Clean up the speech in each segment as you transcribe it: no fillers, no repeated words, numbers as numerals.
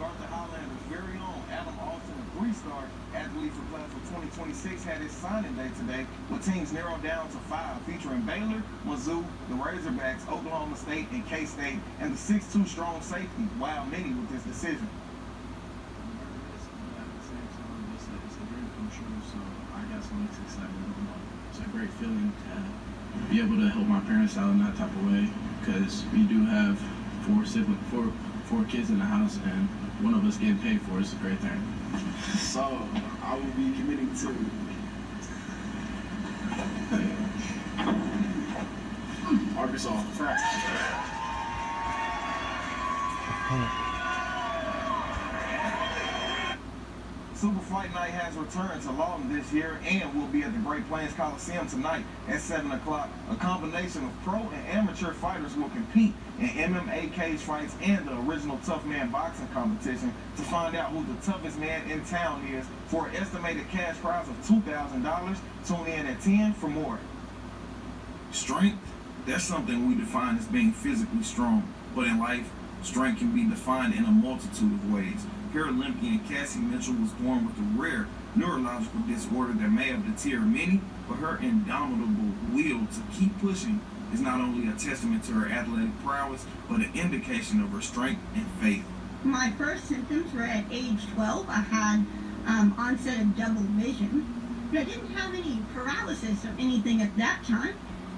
Arthur Highlander's very own Adam Austin, a three-star athlete for class of 2026, had his signing day today, with teams narrowed down to 5, featuring Baylor, Mizzou, the Razorbacks, Oklahoma State, and K-State, and the 6'2" strong safety wowed many with this decision. It's a dream come true, so I got so much excitement about it. It's a great feeling to be able to help my parents out in that type of way, because we do have four kids in the house, and one of us getting paid for it is a great thing. So I will be committing to Arkansas. Super Fight Night has returned to Lawton this year and will be at the Great Plains Coliseum tonight at 7 o'clock. A combination of pro and amateur fighters will compete in MMA cage fights and the original Tough Man boxing competition to find out who the toughest man in town is. For an estimated cash prize of $2,000, tune in at 10 for more. Strength, that's something we define as being physically strong. But in life, strength can be defined in a multitude of ways. Paralympian Cassie Mitchell was born with a rare neurological disorder that may have deterred many, but her indomitable will to keep pushing is not only a testament to her athletic prowess, but an indication of her strength and faith. My first symptoms were at age 12. I had onset of double vision, but I didn't have any paralysis or anything at that time.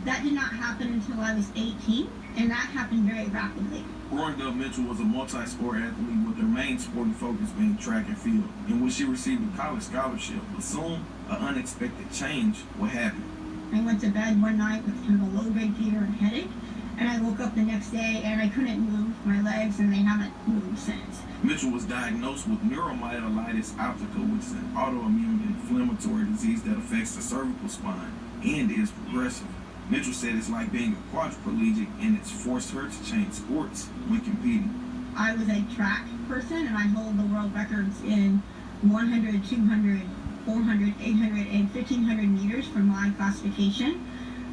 That did not happen until I was 18, and that happened very rapidly. Growing up, Mitchell was a multi-sport athlete with her main sporting focus being track and field, in which she received a college scholarship. But soon, an unexpected change would happen. I went to bed one night with kind of a low-grade fever and headache, and I woke up the next day and I couldn't move my legs, and they haven't moved since. Mitchell was diagnosed with neuromyelitis optica, which is an autoimmune inflammatory disease that affects the cervical spine and is progressive. Mitchell said it's like being a quadriplegic, and it's forced her to change sports when competing. I was a track person, and I hold the world records in 100, 200, 400, 800, and 1500 meters for my classification.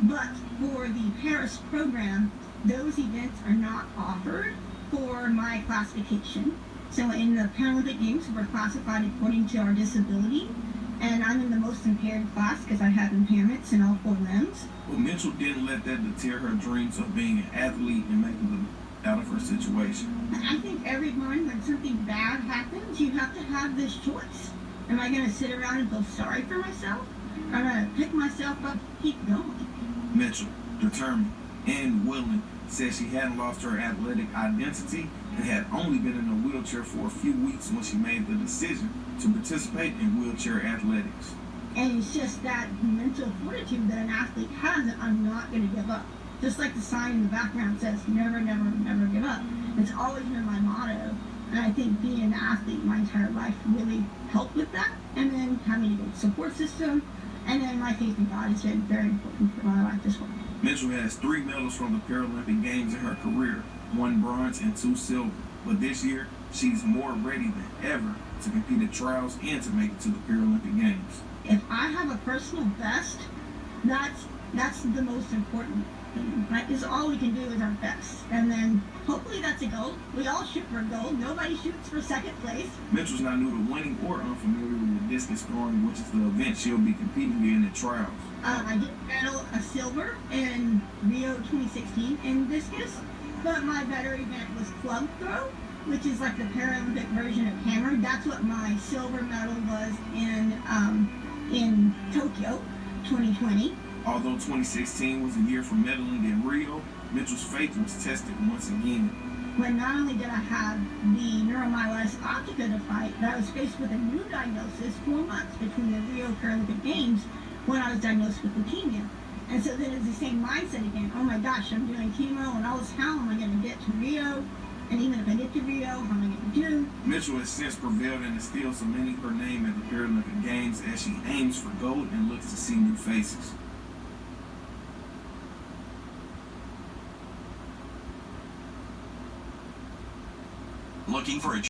But for the Paris program, those events are not offered for my classification. So in the Paralympic Games, we're classified according to our disability, and I'm in the most impaired class because I have impairments in all 4 limbs. But Mitchell didn't let that deter her dreams of being an athlete and making the out of her situation. I think everyone, when something bad happens, you have to have this choice. Am I going to sit around and feel sorry for myself? Or am I going to pick myself up, keep going? Mitchell, determined and willing, said she hadn't lost her athletic identity and had only been in a wheelchair for a few weeks when she made the decision to participate in wheelchair athletics. And it's just that mental fortitude that an athlete has that I'm not going to give up. Just like the sign in the background says, never, never, never give up. It's always been my motto. And I think being an athlete my entire life really helped with that. And then having a good support system. And then my faith in God has been very important for my life as well. Mitchell has 3 medals from the Paralympic Games in her career, 1 bronze and 2 silver. But this year, she's more ready than ever to compete at trials and to make it to the Paralympic Games. If I have a personal best, that's the most important thing. That is all we can do is our best. And then hopefully that's a goal. We all shoot for gold. Nobody shoots for second place. Mitchell's not new to winning or unfamiliar with discus throwing, which is the event she'll be competing in at trials. I did medal a silver in Rio 2016 in discus, but my better event was club throw, which is like the Paralympic version of hammer. That's what my silver medal was in Tokyo 2020. Although 2016 was a year for medaling in Rio, Mitchell's faith was tested once again. When not only did I have the neuromyelitis optica to fight, but I was faced with a new diagnosis 4 months between the Rio Paralympic Games when I was diagnosed with leukemia. And so then it's the same mindset again. Oh my gosh, I'm doing chemo and all this. How am I going to get to Rio? And even if I get to Rio, how am I going to do? Mitchell has since prevailed and is still cementing her name at the Paralympic Games as she aims for gold and looks to see new faces. Looking for a